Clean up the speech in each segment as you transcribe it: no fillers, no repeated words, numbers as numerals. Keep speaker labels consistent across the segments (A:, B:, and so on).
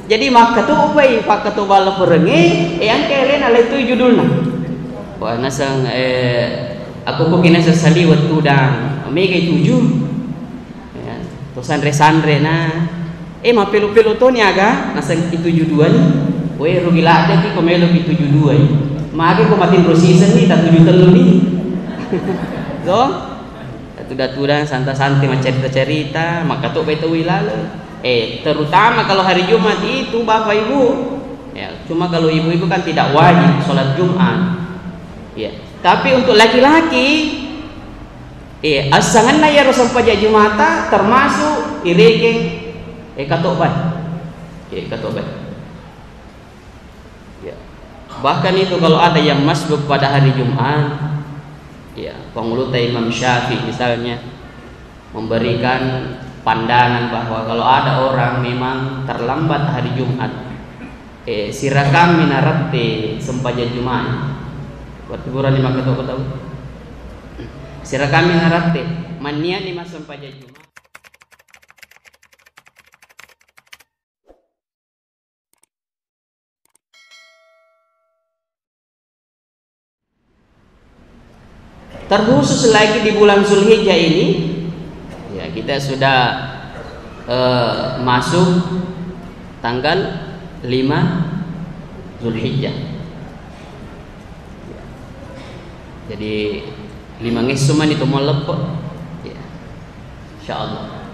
A: Jadi maka tuh upai pak ketua bala perengi yang kalian ala itu judulnya. Wah nasang aku kok kena sesali waktu dan mega tujuh. Ya, to sandre na. Ma pelu to ni aga nasang itu juduan. We rugi lah ada ki komelo itu judua. Mage ko matin season ni tak tujuh telu ni. So, tuda santai cerita maka tuh betul wilala. Terutama kalau hari Jumat itu Bapak Ibu ya, cuma kalau ibu-ibu kan tidak wajib sholat Jumat ya, tapi untuk laki-laki asangan na ya rosong pajak Jumata termasuk iregeng katobat ya. Bahkan itu kalau ada yang masbuk pada hari Jumat ya, pengulutan Imam Syafi'i misalnya memberikan pandangan bahwa kalau ada orang memang terlambat hari Jumat sirakam minarate sempaja Jumat buat hiburan lima kata tahu sirakam minarate mania lima sempaja Jumat. Terkhusus lagi di bulan Zulhijjah ini ya, kita sudah masuk tanggal 5 Zulhijjah. Jadi 5 ngesuman itu mau lepot ya, insyaallah.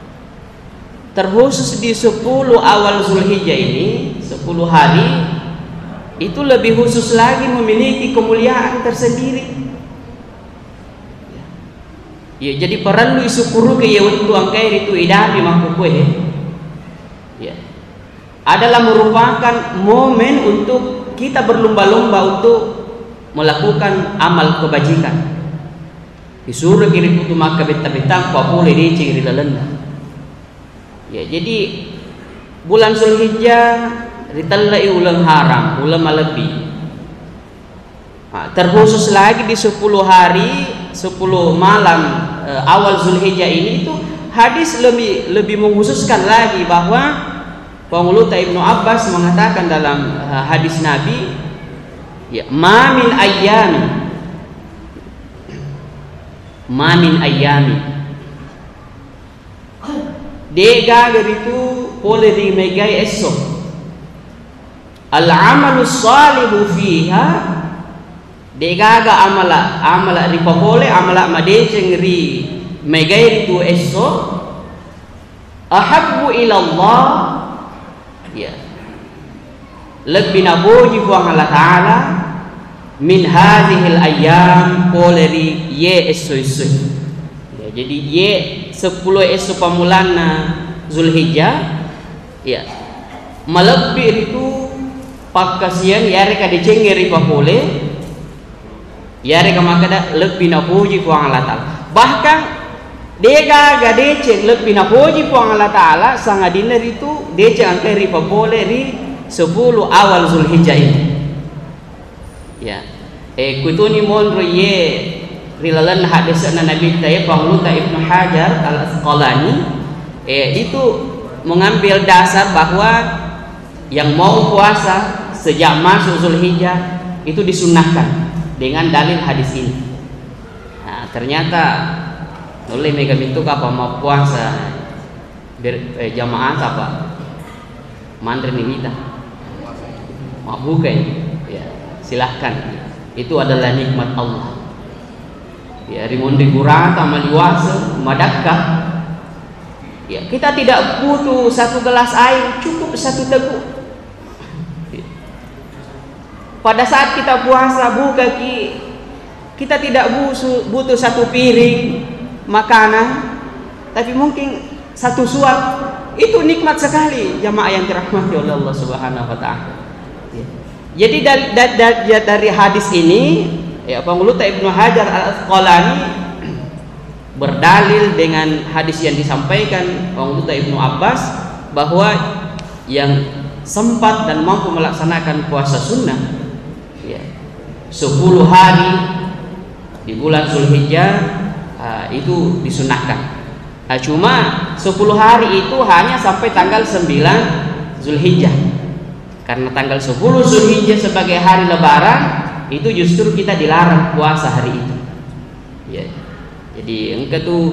A: Terkhusus di 10 awal Zulhijjah ini 10 hari itu lebih khusus lagi memiliki kemuliaan tersendiri. Ya, jadi perlu syukuru ke waktu angkai itu idapi makukue ya, adalah merupakan momen untuk kita berlomba-lomba untuk melakukan amal kebajikan. Disuruh kiri putu maka betang-betang boleh dicing rilelenda. Ya, jadi bulan Zulhijjah ritallai ulang haram, ulang malebi. Terkhusus lagi di 10 hari 10 malam awal Zulhijjah ini itu hadis lebih mengkhususkan lagi bahwa Penguluta Ibnu Abbas mengatakan dalam hadis Nabi ya, ma min ayami dega itu boleh dimegai esok al-amalus salihu fiha degaga amala ripapole amala madeceng ri megai itu esok ahabbu ila Allah ya, lebih naboji buang Allah Ta'ala min hadhil ayyam poleri ye esok ya, jadi ye 10 esok pamulana Zulhijjah ya, melebih itu pakasian ya reka dicengeri papole ya reka makada lebih napuji puang Allah Ta'ala. Bahkan dega gadece lebih napuji puang Allah Ta'ala sangat dinar itu dece angkai ripa boleh ri 10 awal Zulhijjah ini ya, kutuni monro ye rilalan hadisana Nabi taye Penguluta Ibnu Hajar Al-Asqalani itu mengambil dasar bahwa yang mau puasa sejak masuk Zulhijjah itu disunahkan dengan dalil hadis ini. Nah, ternyata oleh mega itu apa mau puasa jamaah apa mantri nih kita mau buka ya silahkan, itu adalah nikmat Allah ya, rimundi gurata maliwasa madakka ya, kita tidak butuh 1 gelas air, cukup 1 teguk. Pada saat kita puasa buka kita tidak butuh 1 piring makanan, tapi mungkin 1 suap itu nikmat sekali jamaah yang dirahmati oleh Allah Subhanahu wa Ta'ala. Jadi dari hadis ini ya, Penguluta Ibnu Hajar Al-Asqalani berdalil dengan hadis yang disampaikan Penguluta Ibnu Abbas bahwa yang sempat dan mampu melaksanakan puasa sunnah 10 hari di bulan Zulhijjah itu disunahkan. Cuma 10 hari itu hanya sampai tanggal 9 Zulhijjah. Karena tanggal 10 Zulhijjah sebagai hari lebaran itu justru kita dilarang puasa hari itu. Ya. Jadi engkau tuh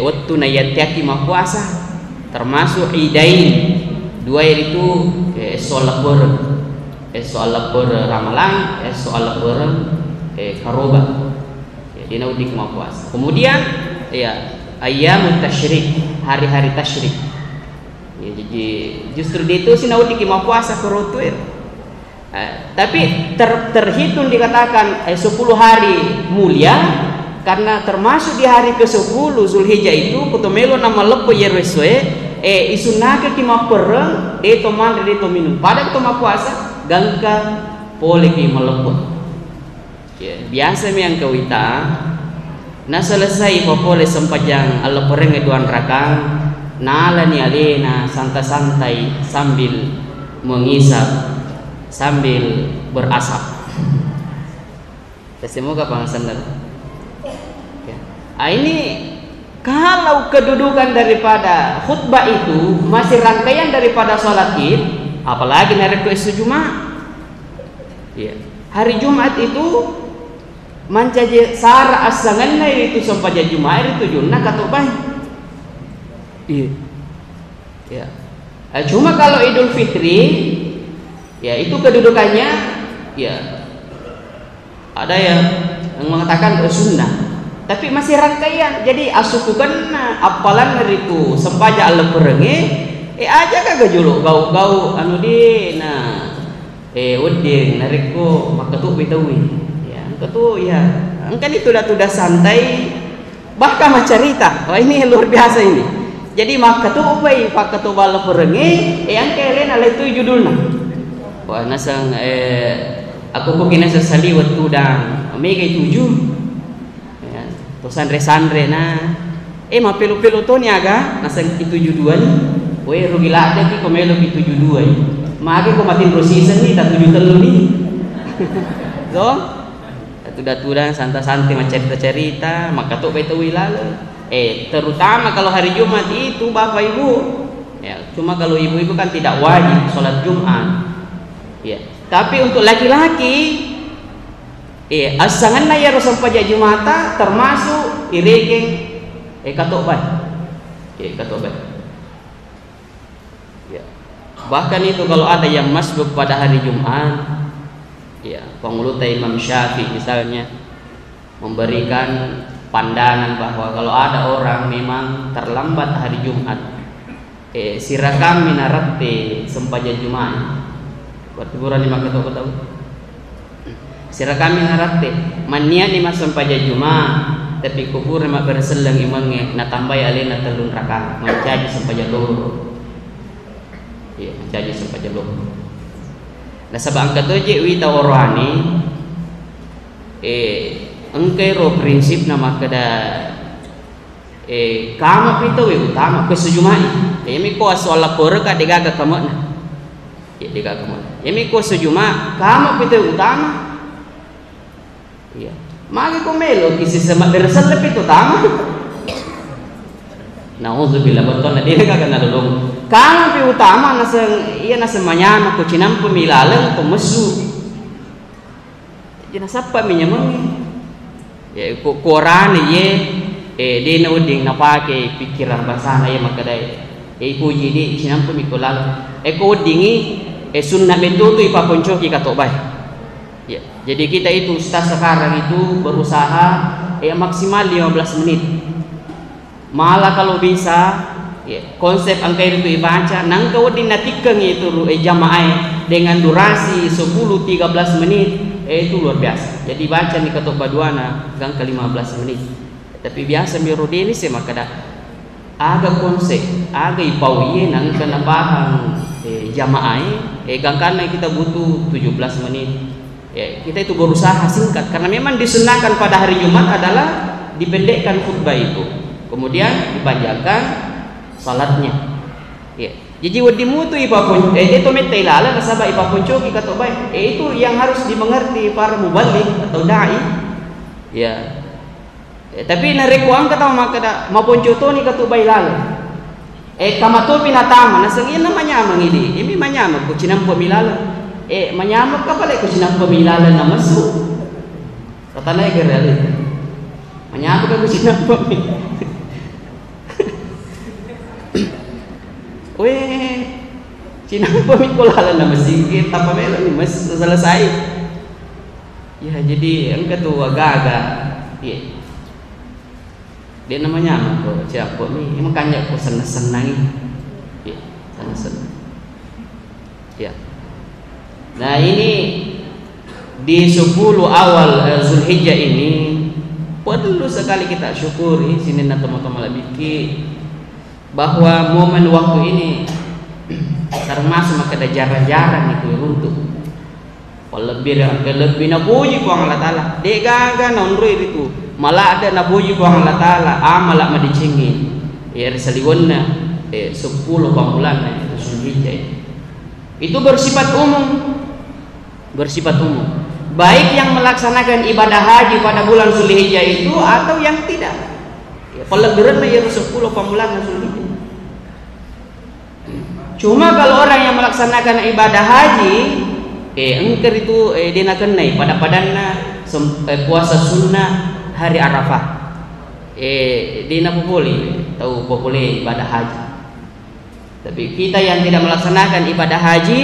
A: waktu nayatiaki mah puasa termasuk idain dua itu soal lepur ramalan soal lepur karoba. Jadi naudik mah puasa. Kemudian ya ayyamut tasyrik, hari-hari tasyrik. Ya, jadi justru di itu sih naudik mah puasa kerotuir. Tapi terhitung dikatakan 10 hari mulia karena termasuk di hari ke-10 Zulhijjah itu kutomelo nama lepo yerweswe isunake kima pereng deto man deto minum pada ketoma puasa gangka pole kima lepo ya, biasa yang kawita na selesai popole sempajang ala pereng eduan rakang nala ni alena santai-santai sambil mengisap sambil berasap. Semoga pangasan ini kalau kedudukan daripada khutbah itu masih rangkaian daripada sholat id, apalagi hari ke-7 Jumat. Ya. Hari Jumat itu mancaje sara asanganna itu sampai Jumat itu junna katobah. Iya. Ya. Cuma kalau Idul Fitri ya itu kedudukannya ya ada yang mengatakan sunnah. Tapi masih rangkaian. Jadi asukukan apalan dari itu sempaja Allah perenge aja kagak juluk gau anu di nah udin nariko maka tuh betawi ya engka tuh ya engka itu udah santai bahkan macarita. Wah ini luar biasa ini. Jadi maka tuh upai maka tuh bala perenge yang kalian ala itu judulna. Wah nasang aku kok kena sesali waktu dan mega 7 to sandre na ma pelu-pelu to niaga nasang itujuduan we rugi lada ki komelo ki 72 mage ko matin prosesen ni 73 ni so datu-datudan santai-santai cerita-cerita maka to beto wilala terutama kalau hari Jumat itu Bapak Ibu ya cuma kalau ibu-ibu kan tidak wajib sholat Jumat ya tapi untuk laki-laki asangan na yaro sampaja Jumata termasuk iregeng katoban. Katoban. Ya. Bahkan itu kalau ada yang masbuk pada hari Jumat, ya, pengulutan Imam Syafi'i misalnya memberikan pandangan bahwa kalau ada orang memang terlambat hari Jumat, sirakam minarate sampaja Jumat. Buat hiburan lima tahu. Sira kami narate mania ni masam paja Jumat tapi kubur mak berselang imange na tambay alena telun raka mencaji sampaja loro ya mencaji sampaja loro na sabang katoje wita orani engkai ro prinsip na makada kama pito we utama ke sejumai mi ko aswala porka digaga kamana ya digaga kamana mi ko sejuma kama pito utama iya, magi komelo kisi sama bersel lebih itu tamu. Nauzubillah betul na dia kagak nadolong. Kalau pi utama nasa iya nasa manyama ko cinam pemilalang pemesu. Jena sapa minyamang. Ya Quran ye dia nauding napake pikiran basana ye makadai. Puji di cinam pemikulal. Ko dingi sunnah betul tu ipaponco ki katobay. Ya, jadi kita itu sekarang itu berusaha maksimal 15 menit. Malah kalau bisa ya, konsep angka itu dibaca nang kau dinatikan itu jamaah dengan durasi 10-13 menit itu luar biasa. Jadi baca nih ketok baduana gang ke 15 menit. Tapi biasa mirode ini sih makada aga konsep aga ipawiye nang kena paham jamaah gang karena kita butuh 17 menit. Ya, kita itu berusaha singkat karena memang disunahkan pada hari Jumat adalah dipendekkan khutbah itu, kemudian dipanjangkan salatnya. Ya, jadi wadimu tu ipapun itu metelala nasaba ipapun coki kata baik. Itu yang harus dimengerti para muballigh atau dai. Ya. Tapi nareko ang kata makada mapun contoh ni kata baik lala. kamatul pinatama nasangin na manyama ngidi imi manyama ko cinampo milala manyama ka pala ko cinampo milala na masu tatanay gerali manyama ka ko cinampo cinampo milala na masingkit apa melo ni mas selesai ya. Jadi ang ketua gaga iya dia namanya apa siapa nih makanya aku senang ya senang ya. Nah ini di 10 awal Zulhijjah ini perlu sekali kita syukuri sini teman-teman lebih bahwa momen waktu ini termasuk maka ada jarang-jarang itu untuk lebih nabuji ko Allah Ta'ala de gaga nonro itu malah ada nabuji ko Allah Ta'ala amalak madicingi ya saliwonna 10 bulan itu Zulhijjah itu bersifat umum baik yang melaksanakan ibadah haji pada bulan Zulhijjah itu atau yang tidak ya pelebiran ya 10 bulan Zulhijjah. Cuma kalau orang yang melaksanakan ibadah haji engker itu dina kenai pada padanna puasa sunnah hari Arafah dina populi tahu populi ibadah haji. Tapi kita yang tidak melaksanakan ibadah haji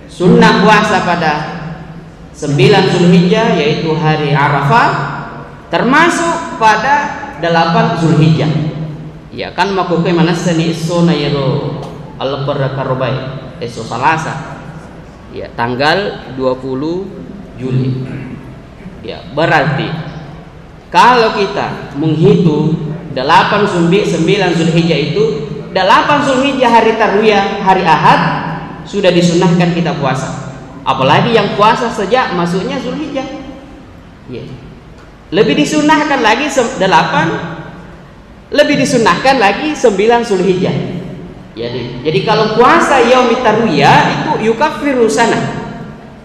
A: sunnah puasa pada 9 Zulhijjah yaitu hari Arafah termasuk pada 8 Zulhijjah ya kan makuke manasani isona yero al-Qarrobai esok Selasa ya tanggal 20 Juli ya. Berarti kalau kita menghitung 9 Zulhijjah itu 8 Zulhijjah hari Tarwiyah hari Ahad sudah disunahkan kita puasa, apalagi yang puasa sejak masuknya Zulhijjah ya. Lebih disunahkan lagi 8 lebih disunahkan lagi 9 Zulhijjah. Jadi kalau puasa yaumi tarwiyah itu yukaffiru sana.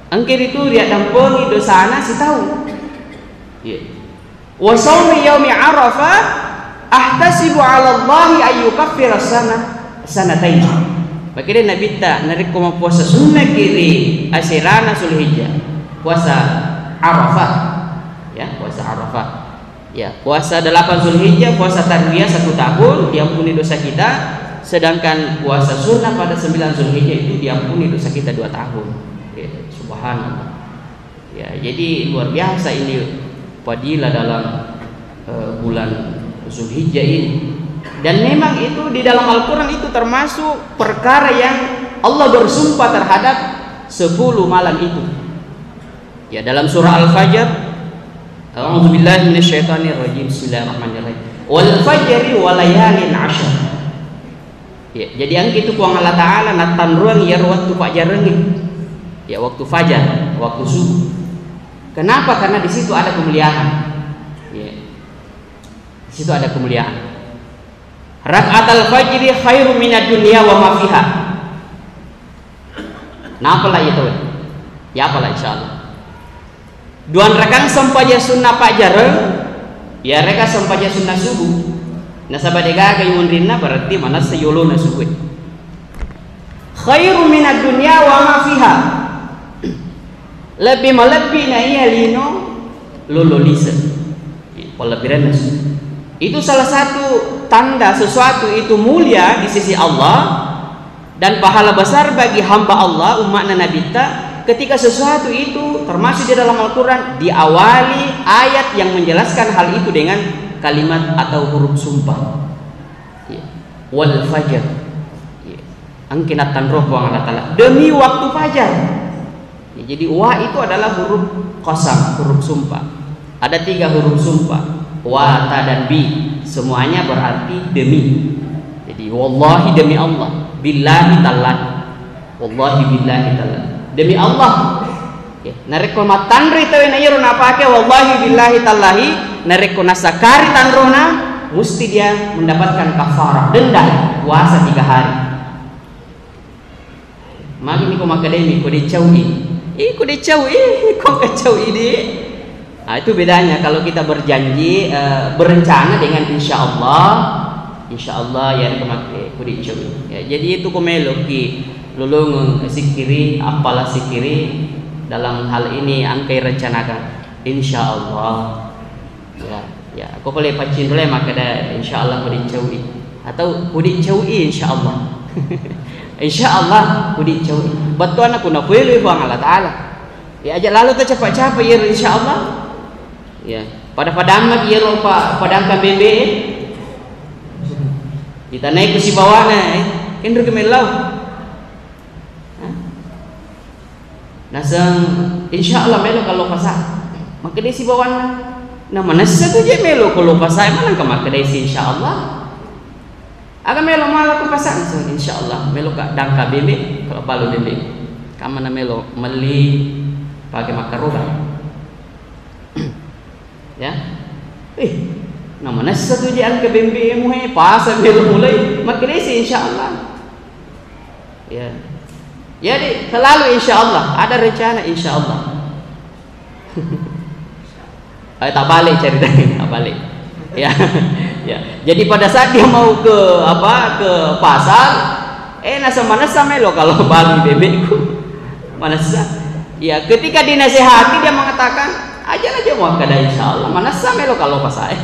A: Angkir itu dia dampungi dosana si tahu. Wa shaumi yaumi Arafah ahtasibu 'ala Allah ay yukaffira sanatain. Makanya Nabi ta narik ko puasa sunnah kiri asirana Zulhijjah. Puasa Arafah. Ya, puasa Arafah. Ya, puasa 8 Zulhijjah, puasa tarwiyah 1 tahun diampuni dosa kita. Sedangkan puasa sunnah pada 9 Zulhijjah itu diampuni dosa kita 2 tahun ya, subhanallah ya. Jadi luar biasa ini fadilah dalam bulan Zulhijjah ini. Dan memang itu di dalam Al-Quran itu termasuk perkara yang Allah bersumpah terhadap 10 malam itu ya. Dalam surah Al-Fajr a'udzubillahi minasyaitonirrajim bismillahirrahmanirrahim wal fajri walayalin 'ashr ya. Jadi yang itu kuang Allah Ta'ala natan ruang ya waktu fajar ya, waktu fajar, waktu subuh. Kenapa? Karena di situ ada kemuliaan ya. Di situ ada kemuliaan. Rak'atul fajri khairu minad dunya wa ma fiha. Nah apalah itu ya apalah insyaallah 2 rakaat sampaja sunnah fajar ya reka sampaja sunnah subuh. Nasabah dega kay munrinna berarti mana sayuluna subuh. Khairu minad dunya wa ma fiha. Lebih na iya lino lololisa. Pelabiran itu salah satu tanda sesuatu itu mulia di sisi Allah dan pahala besar bagi hamba Allah umat Nabi ta ketika sesuatu itu termasuk di dalam Al-Quran diawali ayat yang menjelaskan hal itu dengan kalimat atau huruf sumpah ya. Wal fajar ya. Angkinatan roh Allah Ta'ala demi waktu fajar ya. Jadi wa itu adalah huruf qasam, huruf sumpah. Ada 3 huruf sumpah wa, ta, dan bi, semuanya berarti demi. Jadi wallahi demi Allah, billahi ta'ala, wallahi billahi ta'ala, demi Allah ya. Nareko matanri tawe na yero napake wallahi billahi tallahi nareko nasakari tanrona mesti dia mendapatkan kafarah denda puasa 3 hari. Magi ni ko makademi ko dicaui. Ko dicaui, ko kacaui di. Nah, itu bedanya kalau kita berjanji berencana dengan insya Allah insyaallah yang kemake kudik cewi. Ya, jadi itu komelo ki lulung sikiri apalah sikiri dalam hal ini angkai rencanakan insyaallah. Ya, aku boleh pacin dulu maka dah insyaallah kudik cewi atau kudik cewi insyaallah. Insyaallah kudik cewi. Betul aku nak pilih bang Allah Taala. Ya aja lalu tu cepat-cepat ya insyaallah. Ya, pada amat ya lupa padangkan bebe. Kita naik ke si bawah kendor ke melau. Nasang insyaallah melo kalau pasal. Maka dia si bawah na manasa tu je melo kalau pasal mana ke maka dia si insyaallah. Aga melo malah ke pasal so insyaallah melo ka dangka bebe kalau balu bebe. Kamana melo meli pakai makaroba. Ya. Nama nasa tu je angka bembe mu pasal melo mulai maknanya sih insyaallah. Ya. Jadi selalu insyaallah ada rencana insyaallah. Tak balik ceritanya, tak balik. Ya. Ya. Jadi pada saat dia mau ke pasar nasa manasa melo kalau bali bebeku. Manasa. Ya, ketika dinasihati dia mengatakan, aja mau kada insyaallah. Mana samelo kalau pas saya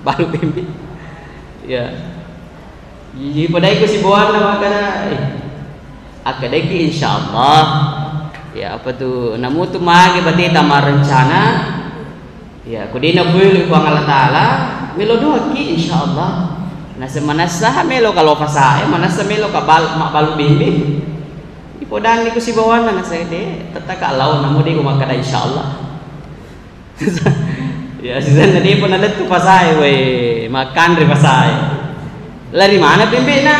A: baru bimbi. Ya. Jadi pada ikut si bawaan nama kada akadeki insyaallah. Ya, apa tu? Namu tu magi berarti tamar rencana. Ya, kudina boleh ku Allah Taala melo doa ki insyaallah. Manasa melo kalau pas saya, manasa melo ka mak balu bimbi. Podan ni ko si bawan na saya de tataka law na mo di ko makada insyaallah. Ya sizan tadi pun ada tu pasai we makan ri pasai. Lari mana pembe na?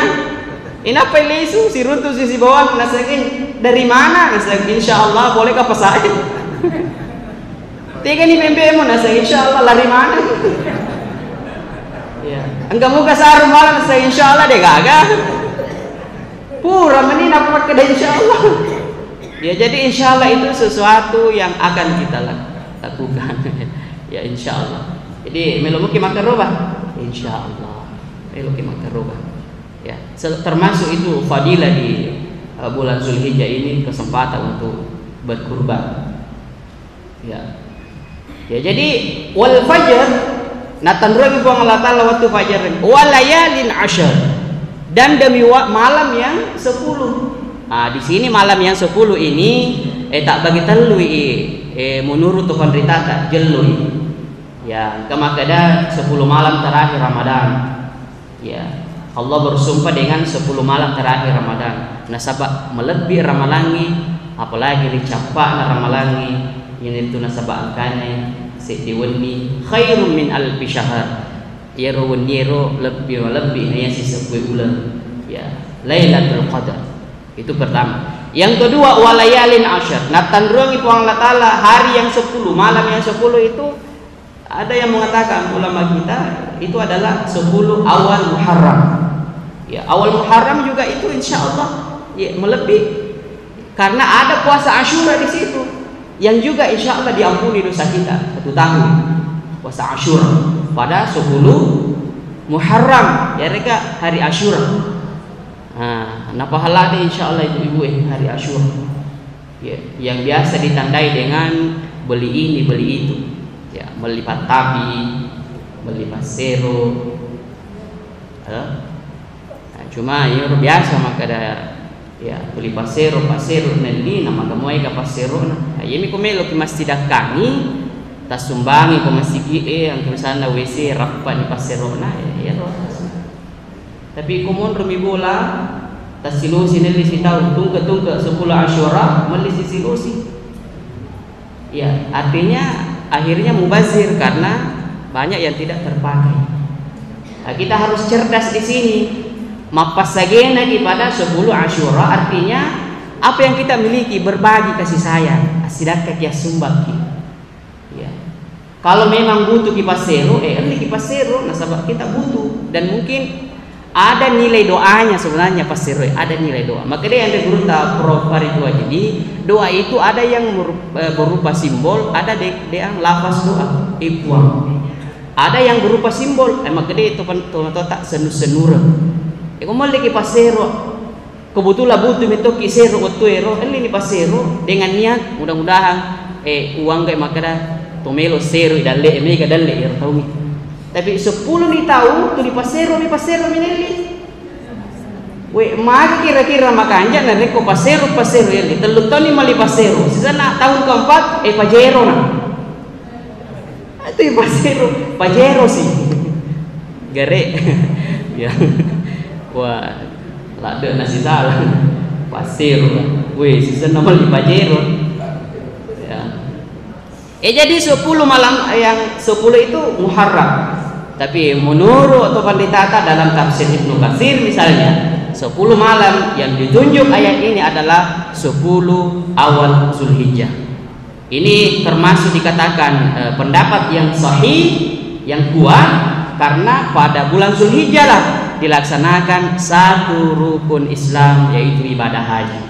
A: Ina pelesu si runtu si bawan na sakin dari mana? Na sakin insyaallah boleh ka pasai. Tiga ni pembe mo na sakin insyaallah lari mana? Ya, angka mo kasar malam na sakin insyaallah de gaga. Pura menina pakai dah insyaallah. Ya jadi insyaallah itu sesuatu yang akan kita lakukan. Ya insyaallah. Jadi melo mungkin makan robah. Insyaallah. Melo mungkin makan robah. Ya termasuk itu fadilah di bulan Zulhijjah ini kesempatan untuk berkurban. Ya. Ya jadi wal fajr natan rogi buang Allah Taala waktu fajar. Walayalin asyar. Dan demi malam yang 10. Di sini malam yang 10 ini tak bagi telui menurut Tuhan ritata jelui. Ya, kemakada 10 malam terakhir Ramadan. Ya, Allah bersumpah dengan 10 malam terakhir Ramadan. Nasabak melebih ramalangi, apalagi dicapak na ramalangi yang itu nasabak angkane sediweni khairum min alfi syahr. Yero lebih hanya sisa bulan. Ya, Lailatul Qadar. Itu pertama. Yang kedua walayalin asyar. Natandrungi puang Allah Taala hari yang 10, malam yang 10 itu ada yang mengatakan ulama kita itu adalah 10 awal Muharram. Ya, awal Muharram juga itu insyaallah ya melebih karena ada puasa Asyura di situ yang juga insyaallah diampuni dosa kita 1 tahun. Puasa Asyura pada 10 Muharram ya reka hari Asyura. Nah pahala deh insyaallah itu ibu hari Asyura. Ya, yang biasa ditandai dengan beli ini beli itu. Ya, beli patabi, beli pasero. Nah, cuma ya biasa maka ada ya beli pasero nanti nama kamu ka pasero nah. Ini kumelo ki masjid kami tasumbangi ko masigi ang sana WC rapan ni paserona ya tapi kumun rumi bola tasilusi nili sitaw tungka 10 Asyura meli silusi ya artinya akhirnya mubazir karena banyak yang tidak terpakai. Nah, kita harus cerdas di sini mapasagena pada 10 Asyura artinya apa yang kita miliki berbagi kasih sayang sedekah ya sumbang. Kalau memang butuh kipas zero, ini kipas zero, nasabah kita butuh dan mungkin ada nilai doanya sebenarnya pas zero, ada nilai doa. Maka dia yang bergurta Prof Faridwa jadi doa itu ada yang berupa simbol, ada yang lafaz doa, ibuang. Ada yang berupa simbol, emang gede itu tak senura. Eko mau lagi pasero. Kebetulan butuh itu kisero otuero, ini pasero dengan niat mudah-mudahan uang gak makada tomelo sero dalle mega dalle ya tahu mi. Tapi 10 ni tahu tu di pasero mineli. We mari kira-kira makanya na reko pasero ya telu toni mali pasero. Sisana tahun keempat pajero na. Itu pajero sih. Gare. Ya. Wah, lada nasi salah. Pasero. We sisana mali pajero. Ya. Jadi 10 malam yang 10 itu Muharram. Tapi menurut atau pendeta dalam tafsir Ibnu Katsir misalnya 10 malam yang ditunjuk ayat ini adalah 10 awal Zulhijjah. Ini termasuk dikatakan pendapat yang sahih, yang kuat, karena pada bulan Zulhijjah lah dilaksanakan satu rukun Islam, yaitu ibadah haji.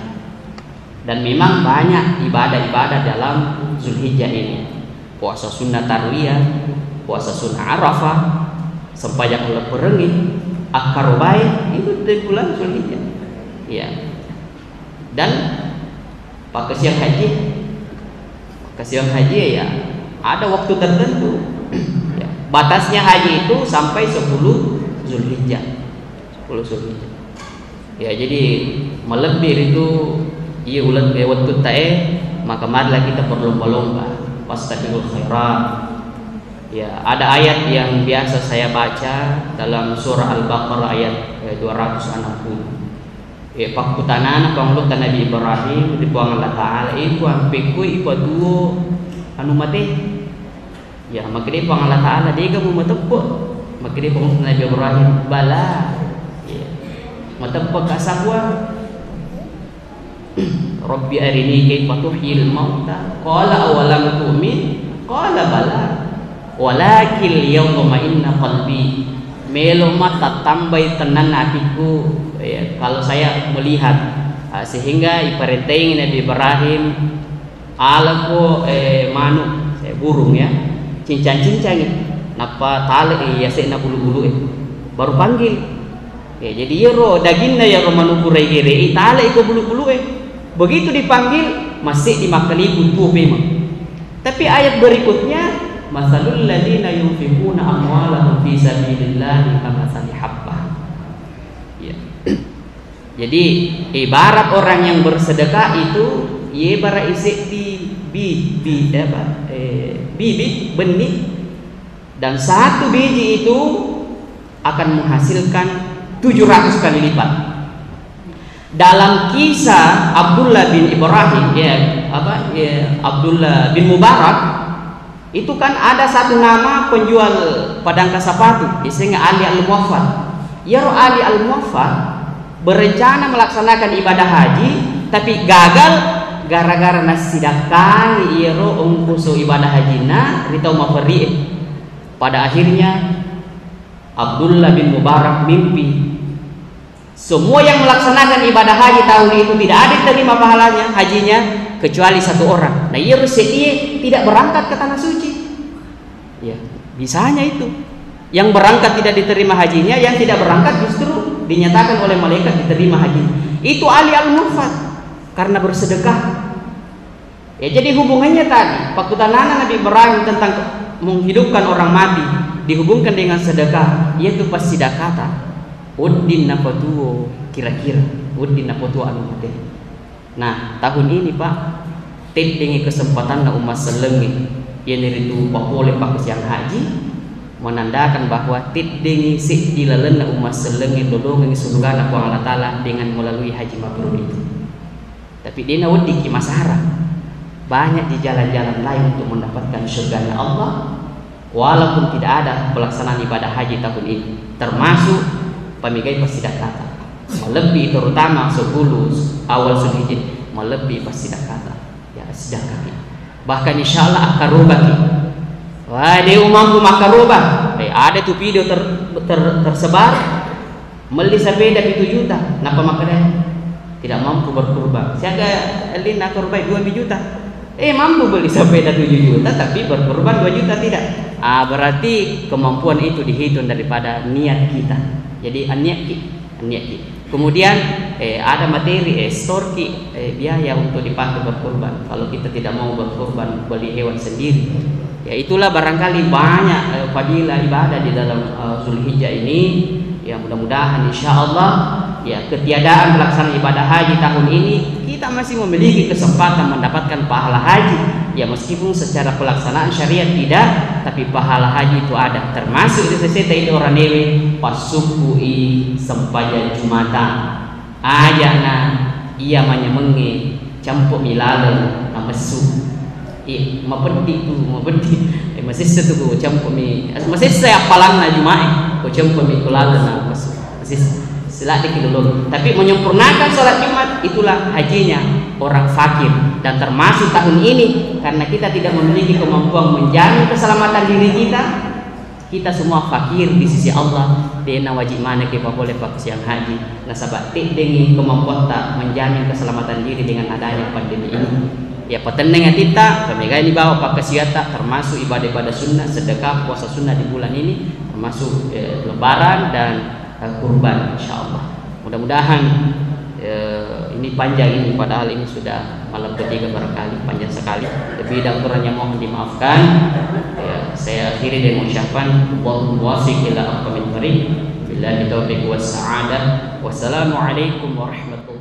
A: Dan memang banyak ibadah-ibadah dalam Zulhijjah ini. Puasa sunnah tarwiyah, puasa sunnah Arafah, sembahyang bulan perengi, akar baik itu dari bulan Zulhijjah. Ya. Dan pakai siang haji ya ada waktu tertentu. Ya. Batasnya haji itu sampai 10 Zulhijjah. 10 Zulhijjah. Ya, jadi melebih itu iya ulat waktu tae, maka marilah kita berlomba-lomba fastabiqul khairat. Ya, ada ayat yang biasa saya baca dalam surah Al-Baqarah ayat 260. Ya, pakutanana panglut Nabi Ibrahim dibuang Allah Taala itu ampeku iku duo anu mate. Ya, maka dia pang Allah Taala dia kamu matepuk. Maka dia pang Nabi Ibrahim bala. Ya. Matepuk kasabwa. Rabbi arini kaifa tuhyil mauta. Qala awalam tu'min? Qala bala. Walakil yawma inna qalbi melo mata tambah tenan hatiku ya, kalau saya melihat sehingga ipareteng Nabi Ibrahim alaku manu saya burung ya cincang-cincang napa tale ya saya bulu-bulu baru panggil ya, jadi yero dagingnya ya manu kurai kere tale iko bulu-bulu begitu dipanggil masih dimakali butuh memang. Tapi ayat berikutnya masalul ladina yunfiquna amwalahum fi sabilillah kamathali habbah. Ya. Jadi ibarat orang yang bersedekah itu ibarat isi bibit benih, dan satu biji itu akan menghasilkan 700 kali lipat. Dalam kisah Abdullah bin Ibrahim Abdullah bin Mubarak itu kan ada satu nama penjual padangka sepatu, isinya Ali Al-Muwaffaq. Ya Ali Al-Muwaffaq berencana melaksanakan ibadah haji, tapi gagal gara-gara nasidakan iero ongkoso ibadah hajina ritau mafari. Pada akhirnya Abdullah bin Mubarak mimpi semua yang melaksanakan ibadah haji tahun itu tidak ada yang terima pahalanya hajinya kecuali satu orang. Nah, ia tidak berangkat ke tanah suci. Ya, bisanya itu. Yang berangkat tidak diterima hajinya, yang tidak berangkat justru dinyatakan oleh malaikat diterima haji. Itu Ali Al-Muwaffaq karena bersedekah. Ya, jadi hubungannya tadi, pakutanana Nabi Ibrahim tentang menghidupkan orang mati dihubungkan dengan sedekah, yaitu pas sidakata. Uddin napatuo kira-kira uddin napatuo anu mate. Nah, tahun ini Pak dengan kesempatan na umat selengi yang itu boleh pakai siang haji menandakan bahwa dengan si dilalen na umat selengi dodong surga na ku Allah Taala dengan melalui haji mabrur itu. Tapi dia wedi ki masara banyak di jalan-jalan lain untuk mendapatkan surga Allah, walaupun tidak ada pelaksanaan ibadah haji tahun ini, termasuk pemigai pasidakata melebihi terutama 10 awal Zulhijjah melebihi pasidakata ya sedekah. Bahkan insyaallah akarubah wah dia umamku makarubah ada tuh video tersebar beli sepeda 7 juta napa makanya tidak mampu berkurban siaga elin akarubah 2 juta Mampu beli sepeda 7 juta tapi berkorban 2 juta tidak. Berarti kemampuan itu dihitung daripada niat kita. Jadi niat kita. Kemudian ada materi store biaya untuk dipakai berkorban. Kalau kita tidak mau berkorban beli hewan sendiri, ya itulah barangkali banyak fadilah ibadah di dalam Zulhijjah ini. Ya mudah-mudahan insya Allah ya ketiadaan pelaksanaan ibadah haji tahun ini kita masih memiliki kesempatan mendapatkan pahala haji. Ya meskipun secara pelaksanaan syariat tidak, tapi pahala haji itu ada. Termasuk itu itu orang dewe pasukui sempaja jumatan ajana ia manyemenge campur milale namesu mapenti masih setu campur mi masih saya palang na jumae ko campur mi kulala na masih silat dulu. Tapi menyempurnakan sholat Jumat itulah hajinya orang fakir. Dan termasuk tahun ini karena kita tidak memiliki kemampuan menjamin keselamatan diri kita, kita semua fakir di sisi Allah. Dena wajib mana kita boleh pakai siang haji. Nasabak dengan kemampuan tak menjamin keselamatan diri dengan adanya pandemi ini. Ya petenengnya kita kami ini bawa pakai siata termasuk ibadah-ibadah sunnah, sedekah, puasa sunnah di bulan ini, termasuk lebaran dan kurban insyaallah. Mudah-mudahan ini panjang ini, padahal ini sudah malam ketiga barangkali panjang sekali. Lebih dan kurangnya mohon dimaafkan. Saya akhiri dengan ucapan wallahu muwaffiq ila aqwamit thariq billahi taufiq was sa'adah. Wassalamualaikum warahmatullahi